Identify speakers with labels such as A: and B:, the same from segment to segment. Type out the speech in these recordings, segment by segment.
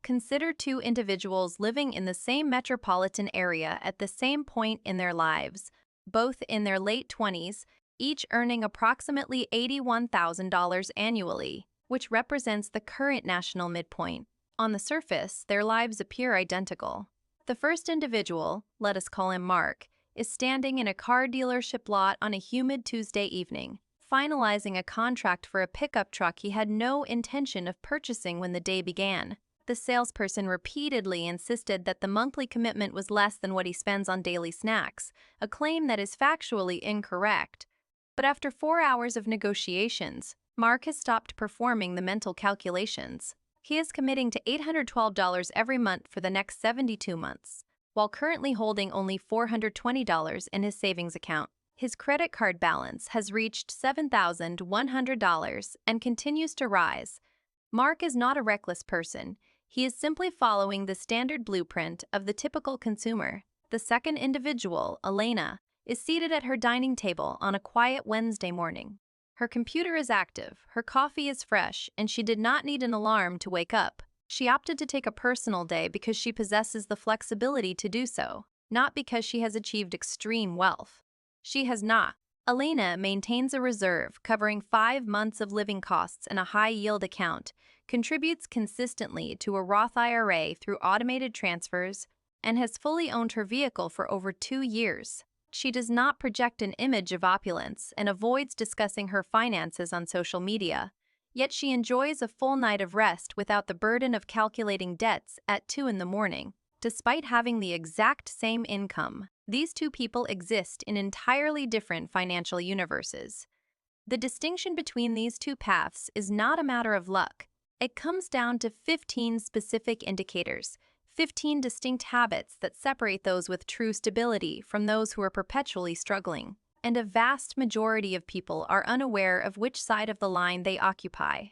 A: Consider two individuals living in the same metropolitan area at the same point in their lives, both in their late 20s, each earning approximately $81,000 annually, which represents the current national midpoint. On the surface, their lives appear identical. The first individual, let us call him Mark, is standing in a car dealership lot on a humid Tuesday evening, finalizing a contract for a pickup truck he had no intention of purchasing when the day began. The salesperson repeatedly insisted that the monthly commitment was less than what he spends on daily snacks, a claim that is factually incorrect. But after 4 hours of negotiations, Mark has stopped performing the mental calculations. He is committing to $812 every month for the next 72 months, while currently holding only $420 in his savings account. His credit card balance has reached $7,100 and continues to rise. Mark is not a reckless person. He is simply following the standard blueprint of the typical consumer. The second individual, Elena, is seated at her dining table on a quiet Wednesday morning. Her computer is active, her coffee is fresh, and she did not need an alarm to wake up. She opted to take a personal day because she possesses the flexibility to do so, not because she has achieved extreme wealth. She has not. Elena maintains a reserve covering 5 months of living costs in a high-yield account, contributes consistently to a Roth IRA through automated transfers, and has fully owned her vehicle for over 2 years. She does not project an image of opulence and avoids discussing her finances on social media, yet she enjoys a full night of rest without the burden of calculating debts at 2 in the morning. Despite having the exact same income, these two people exist in entirely different financial universes. The distinction between these two paths is not a matter of luck. It comes down to 15 specific indicators, 15 distinct habits that separate those with true stability from those who are perpetually struggling. And a vast majority of people are unaware of which side of the line they occupy.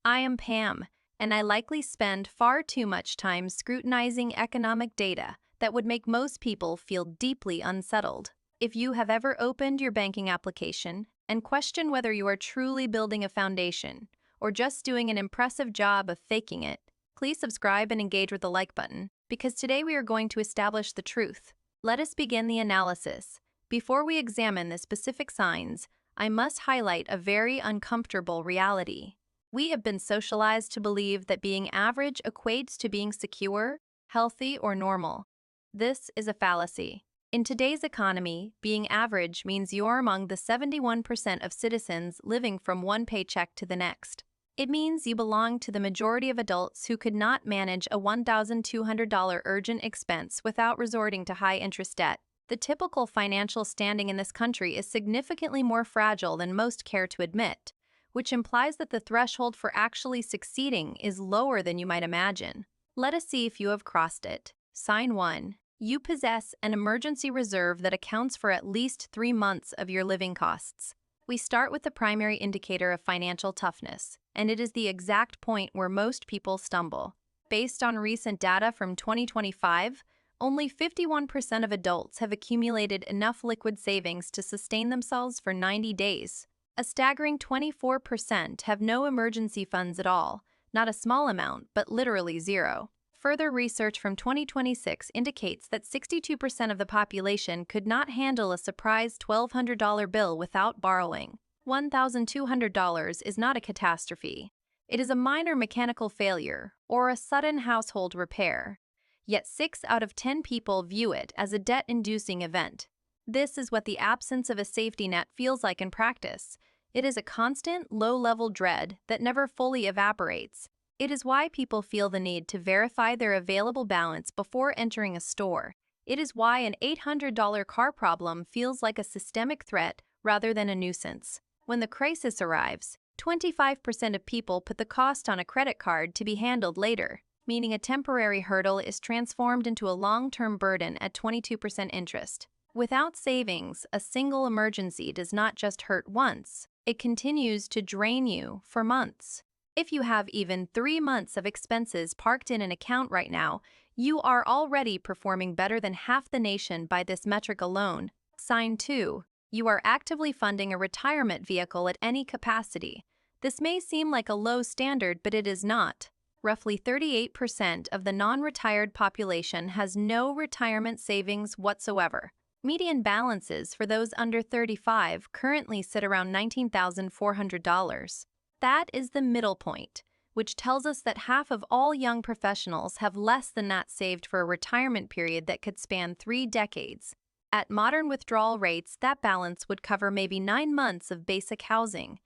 A: I am Pam, and I likely spend far too much time scrutinizing economic data that would make most people feel deeply unsettled. If you have ever opened your banking application and questioned whether you are truly building a foundation or just doing an impressive job of faking it, please subscribe and engage with the like button, because today we are going to establish the truth. Let us begin the analysis. Before we examine the specific signs, I must highlight a very uncomfortable reality. We have been socialized to believe that being average equates to being secure, healthy, or normal. This is a fallacy. In today's economy, being average means you're among the 71% of citizens living from one paycheck to the next. It means you belong to the majority of adults who could not manage a $1,200 urgent expense without resorting to high-interest debt. The typical financial standing in this country is significantly more fragile than most care to admit, which implies that the threshold for actually succeeding is lower than you might imagine. Let us see if you have crossed it. Sign 1. You possess an emergency reserve that accounts for at least 3 months of your living costs. We start with the primary indicator of financial toughness, and it is the exact point where most people stumble. Based on recent data from 2025, only 51% of adults have accumulated enough liquid savings to sustain themselves for 90 days. A staggering 24% have no emergency funds at all, not a small amount, but literally zero. Further research from 2026 indicates that 62% of the population could not handle a surprise $1,200 bill without borrowing. $1,200 is not a catastrophe. It is a minor mechanical failure or a sudden household repair. Yet 6 out of 10 people view it as a debt-inducing event. This is what the absence of a safety net feels like in practice. It is a constant, low-level dread that never fully evaporates. It is why people feel the need to verify their available balance before entering a store. It is why an $800 car problem feels like a systemic threat rather than a nuisance. When the crisis arrives, 25% of people put the cost on a credit card to be handled later, meaning a temporary hurdle is transformed into a long-term burden at 22% interest. Without savings, a single emergency does not just hurt once, it continues to drain you for months. If you have even 3 months of expenses parked in an account right now, you are already performing better than half the nation by this metric alone. Sign 2. You are actively funding a retirement vehicle at any capacity. This may seem like a low standard, but it is not. Roughly 38% of the non-retired population has no retirement savings whatsoever. Median balances for those under 35 currently sit around $19,400. That is the middle point, which tells us that half of all young professionals have less than that saved for a retirement period that could span 3 decades. At modern withdrawal rates, that balance would cover maybe 9 months of basic housing.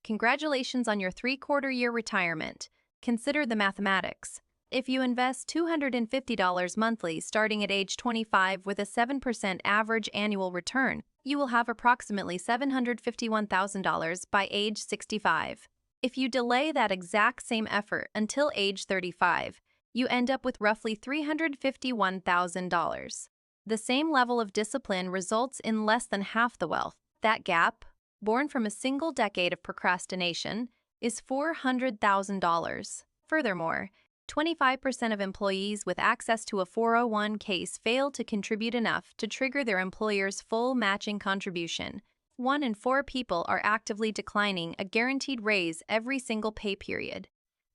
A: Congratulations on your 3-quarter-year retirement. Consider the mathematics. If you invest $250 monthly starting at age 25 with a 7% average annual return, you will have approximately $751,000 by age 65. If you delay that exact same effort until age 35, you end up with roughly $351,000. The same level of discipline results in less than half the wealth. That gap, born from a single decade of procrastination, is $400,000. Furthermore, 25% of employees with access to a 401(k)s fail to contribute enough to trigger their employer's full matching contribution. 1 in 4 people are actively declining a guaranteed raise every single pay period.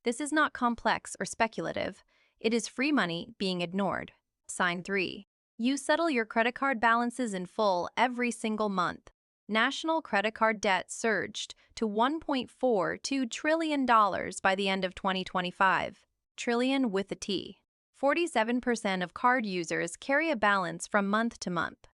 A: This is not complex or speculative. It is free money being ignored. Sign 3. You settle your credit card balances in full every single month. National credit card debt surged to $1.42 trillion by the end of 2025. Trillion with a T. 47% of card users carry a balance from month to month.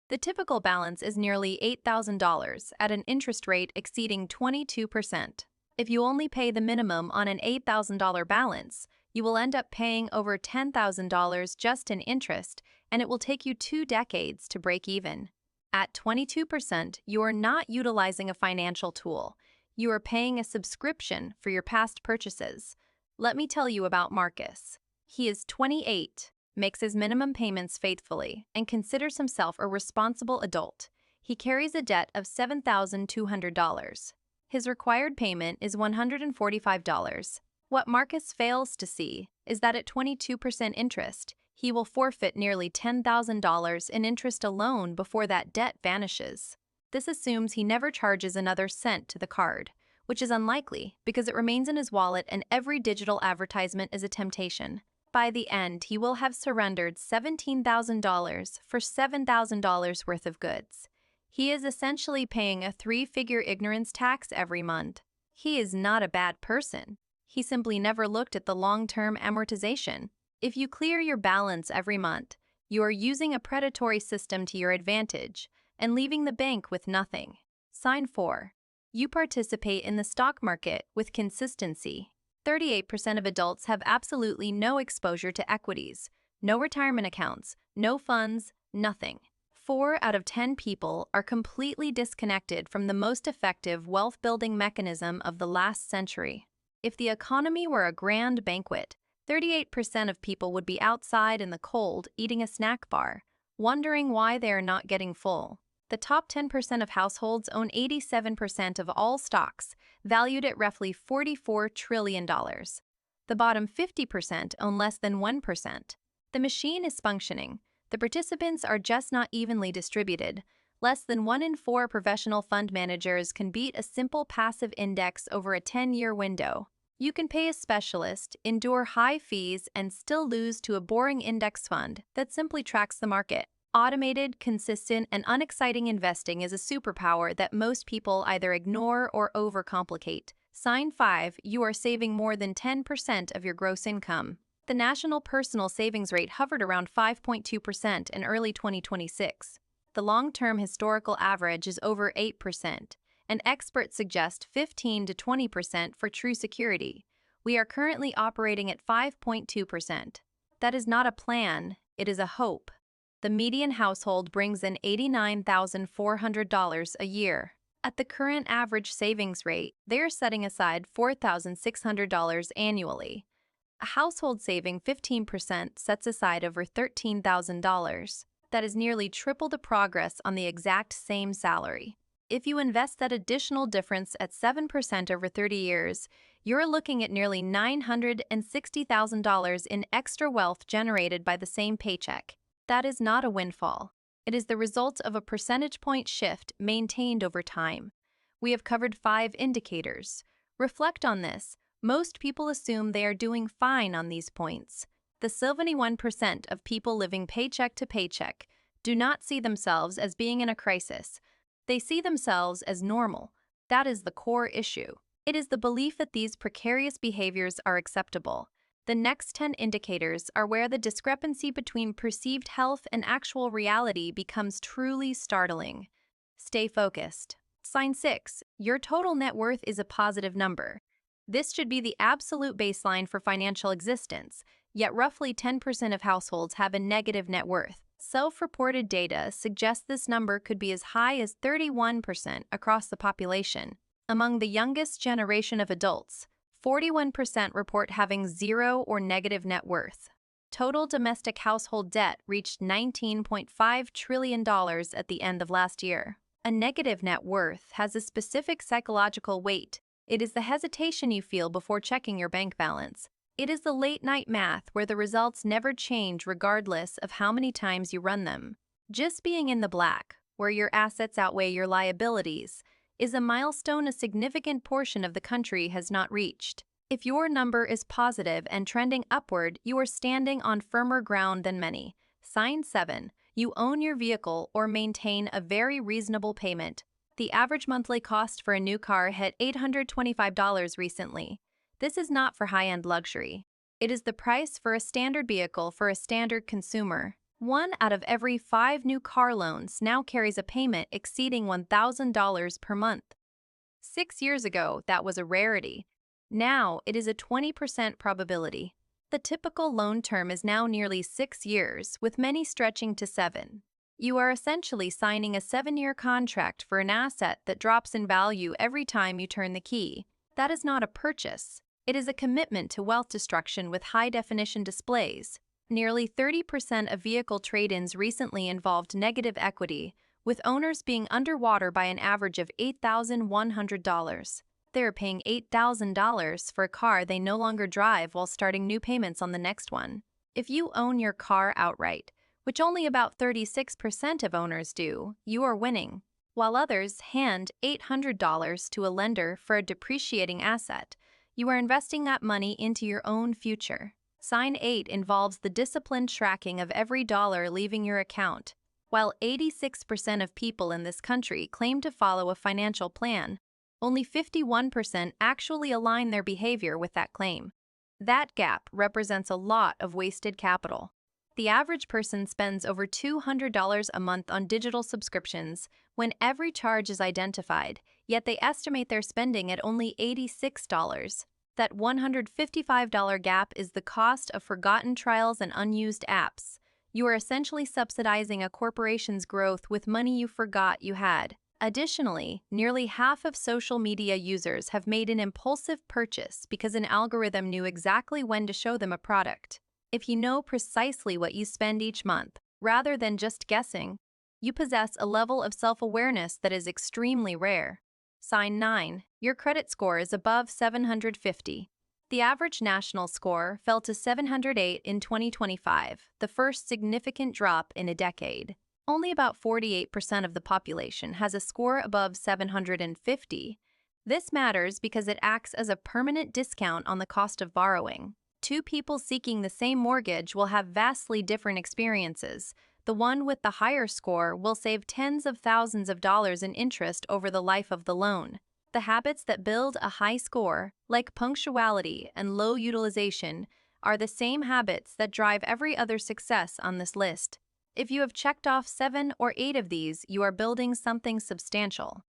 A: The typical balance is nearly $8,000 at an interest rate exceeding 22%. If you only pay the minimum on an $8,000 balance, you will end up paying over $10,000 just in interest, and it will take you 2 decades to break even. At 22%, you are not utilizing a financial tool. You are paying a subscription for your past purchases. Let me tell you about Marcus. He is 28, makes his minimum payments faithfully, and considers himself a responsible adult. He carries a debt of $7,200. His required payment is $145. What Marcus fails to see is that at 22% interest, he will forfeit nearly $10,000 in interest alone before that debt vanishes. This assumes he never charges another cent to the card, which is unlikely because it remains in his wallet and every digital advertisement is a temptation. By the end, he will have surrendered $17,000 for $7,000 worth of goods. He is essentially paying a 3-figure ignorance tax every month. He is not a bad person. He simply never looked at the long-term amortization. If you clear your balance every month, you are using a predatory system to your advantage and leaving the bank with nothing. Sign 4. You participate in the stock market with consistency. 38% of adults have absolutely no exposure to equities, no retirement accounts, no funds, nothing. 4 out of 10 people are completely disconnected from the most effective wealth-building mechanism of the last century. If the economy were a grand banquet, 38% of people would be outside in the cold eating a snack bar, wondering why they are not getting full. The top 10% of households own 87% of all stocks, valued at roughly $44 trillion. The bottom 50% own less than 1%. The machine is functioning. The participants are just not evenly distributed. Less than 1 in 4 professional fund managers can beat a simple passive index over a 10-year window. You can pay a specialist, endure high fees, and still lose to a boring index fund that simply tracks the market. Automated, consistent, and unexciting investing is a superpower that most people either ignore or overcomplicate. Sign 5. You are saving more than 10% of your gross income. The national personal savings rate hovered around 5.2% in early 2026. The long-term historical average is over 8%. And experts suggest 15 to 20% for true security. We are currently operating at 5.2%. That is not a plan, it is a hope. The median household brings in $89,400 a year. At the current average savings rate, they are setting aside $4,600 annually. A household saving 15% sets aside over $13,000. That is nearly triple the progress on the exact same salary. If you invest that additional difference at 7% over 30 years, you're looking at nearly $960,000 in extra wealth generated by the same paycheck. That is not a windfall. It is the result of a percentage point shift maintained over time. We have covered 5 indicators. Reflect on this. Most people assume they are doing fine on these points. The 71% of people living paycheck to paycheck do not see themselves as being in a crisis. They see themselves as normal. That is the core issue. It is the belief that these precarious behaviors are acceptable. The next 10 indicators are where the discrepancy between perceived health and actual reality becomes truly startling. Stay focused. Sign 6. Your total net worth is a positive number. This should be the absolute baseline for financial existence, yet roughly 10% of households have a negative net worth. Self-reported data suggests this number could be as high as 31% across the population. Among the youngest generation of adults, 41% report having zero or negative net worth. Total domestic household debt reached $19.5 trillion at the end of last year. A negative net worth has a specific psychological weight. It is the hesitation you feel before checking your bank balance. It is the late-night math where the results never change regardless of how many times you run them. Just being in the black, where your assets outweigh your liabilities, is a milestone a significant portion of the country has not reached. If your number is positive and trending upward, you are standing on firmer ground than many. Sign 7. You own your vehicle or maintain a very reasonable payment. The average monthly cost for a new car hit $825 recently. This is not for high-end luxury. It is the price for a standard vehicle for a standard consumer. 1 out of every 5 new car loans now carries a payment exceeding $1,000 per month. 6 years ago, that was a rarity. Now, it is a 20% probability. The typical loan term is now nearly 6 years, with many stretching to 7. You are essentially signing a 7-year contract for an asset that drops in value every time you turn the key. That is not a purchase. It is a commitment to wealth destruction with high-definition displays. Nearly 30% of vehicle trade-ins recently involved negative equity, with owners being underwater by an average of $8,100. They are paying $8,000 for a car they no longer drive while starting new payments on the next one. If you own your car outright, which only about 36% of owners do, you are winning. While others hand $800 to a lender for a depreciating asset, you are investing that money into your own future. Sign 8 involves the disciplined tracking of every dollar leaving your account. While 86% of people in this country claim to follow a financial plan, only 51% actually align their behavior with that claim. That gap represents a lot of wasted capital. The average person spends over $200 a month on digital subscriptions when every charge is identified, yet they estimate their spending at only $86. That $155 gap is the cost of forgotten trials and unused apps. You are essentially subsidizing a corporation's growth with money you forgot you had. Additionally, nearly half of social media users have made an impulsive purchase because an algorithm knew exactly when to show them a product. If you know precisely what you spend each month, rather than just guessing, you possess a level of self-awareness that is extremely rare. Sign 9. Your credit score is above 750. The average national score fell to 708 in 2025, the first significant drop in a decade. Only about 48% of the population has a score above 750. This matters because it acts as a permanent discount on the cost of borrowing. Two people seeking the same mortgage will have vastly different experiences. The one with the higher score will save tens of thousands of dollars in interest over the life of the loan. The habits that build a high score, like punctuality and low utilization, are the same habits that drive every other success on this list. If you have checked off 7 or 8 of these, you are building something substantial.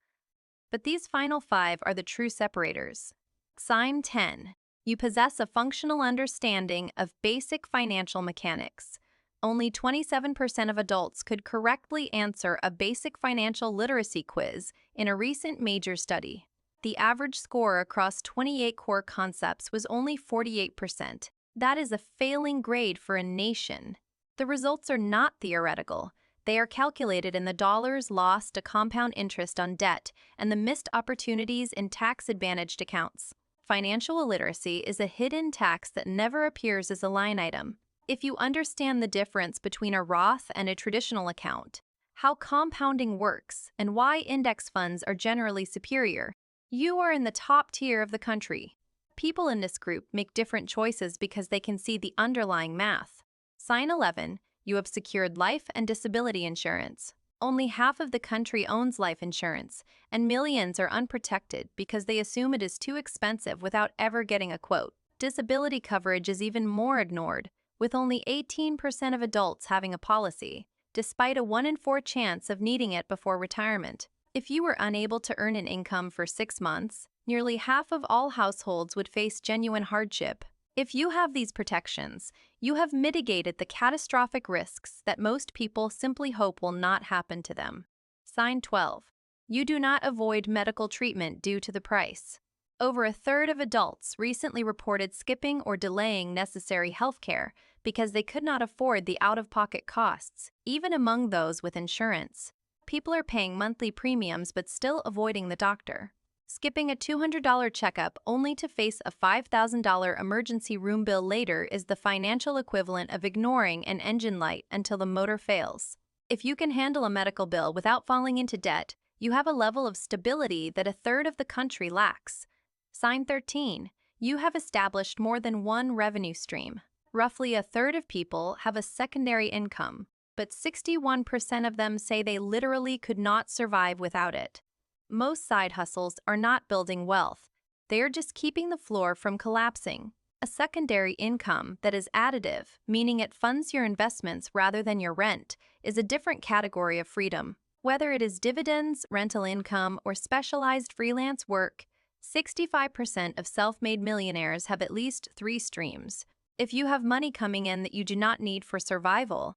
A: But these final 5 are the true separators. Sign 10. You possess a functional understanding of basic financial mechanics. Only 27% of adults could correctly answer a basic financial literacy quiz in a recent major study. The average score across 28 core concepts was only 48%. That is a failing grade for a nation. The results are not theoretical. They are calculated in the dollars lost to compound interest on debt and the missed opportunities in tax-advantaged accounts. Financial illiteracy is a hidden tax that never appears as a line item. If you understand the difference between a Roth and a traditional account, how compounding works, and why index funds are generally superior, you are in the top tier of the country. People in this group make different choices because they can see the underlying math. Sign 11, you have secured life and disability insurance. Only half of the country owns life insurance, and millions are unprotected because they assume it is too expensive without ever getting a quote. Disability coverage is even more ignored, with only 18% of adults having a policy, despite a 1 in 4 chance of needing it before retirement. If you were unable to earn an income for 6 months, nearly half of all households would face genuine hardship. If you have these protections, you have mitigated the catastrophic risks that most people simply hope will not happen to them. Sign 12. You do not avoid medical treatment due to the price. Over a third of adults recently reported skipping or delaying necessary health care because they could not afford the out-of-pocket costs, even among those with insurance. People are paying monthly premiums but still avoiding the doctor. Skipping a $200 checkup only to face a $5,000 emergency room bill later is the financial equivalent of ignoring an engine light until the motor fails. If you can handle a medical bill without falling into debt, you have a level of stability that a third of the country lacks. Sign 13. You have established more than one revenue stream. Roughly a third of people have a secondary income, but 61% of them say they literally could not survive without it. Most side hustles are not building wealth. They are just keeping the floor from collapsing. A secondary income that is additive, meaning it funds your investments rather than your rent, is a different category of freedom. Whether it is dividends, rental income, or specialized freelance work, 65% of self-made millionaires have at least 3 streams. If you have money coming in that you do not need for survival,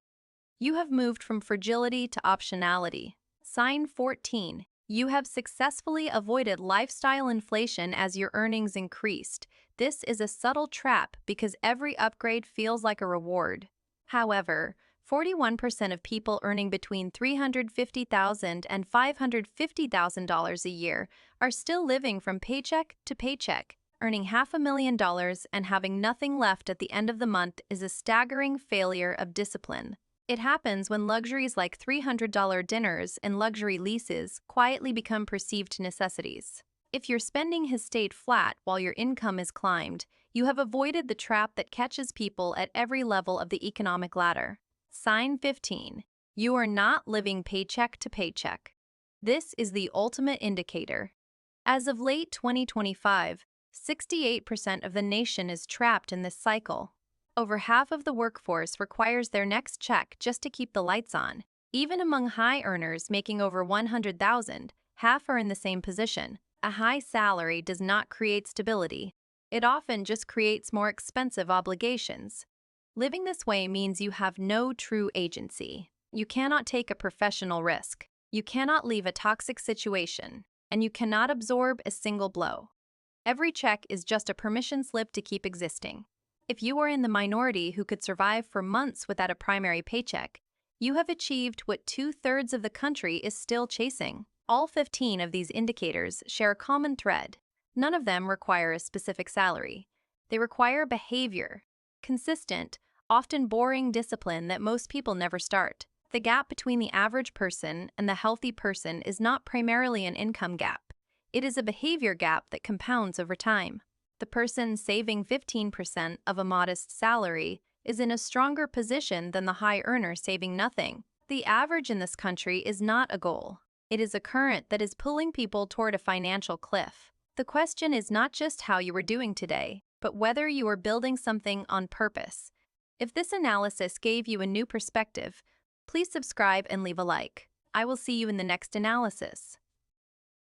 A: you have moved from fragility to optionality. Sign 14. You have successfully avoided lifestyle inflation as your earnings increased. This is a subtle trap because every upgrade feels like a reward. However, 41% of people earning between $350,000 and $550,000 a year are still living from paycheck to paycheck. Earning $500,000 and having nothing left at the end of the month is a staggering failure of discipline. It happens when luxuries like $300 dinners and luxury leases quietly become perceived necessities. If your spending has stayed flat while your income has climbed, you have avoided the trap that catches people at every level of the economic ladder. Sign 15. You are not living paycheck to paycheck. This is the ultimate indicator. As of late 2025, 68% of the nation is trapped in this cycle. Over half of the workforce requires their next check just to keep the lights on. Even among high earners making over $100,000, half are in the same position. A high salary does not create stability. It often just creates more expensive obligations. Living this way means you have no true agency. You cannot take a professional risk. You cannot leave a toxic situation, and you cannot absorb a single blow. Every check is just a permission slip to keep existing. If you are in the minority who could survive for months without a primary paycheck, you have achieved what 2/3 of the country is still chasing. All 15 of these indicators share a common thread. None of them require a specific salary. They require behavior, consistent, often boring discipline that most people never start. The gap between the average person and the healthy person is not primarily an income gap. It is a behavior gap that compounds over time. The person saving 15% of a modest salary is in a stronger position than the high earner saving nothing. The average in this country is not a goal. It is a current that is pulling people toward a financial cliff. The question is not just how you are doing today, but whether you are building something on purpose. If this analysis gave you a new perspective, please subscribe and leave a like. I will see you in the next analysis.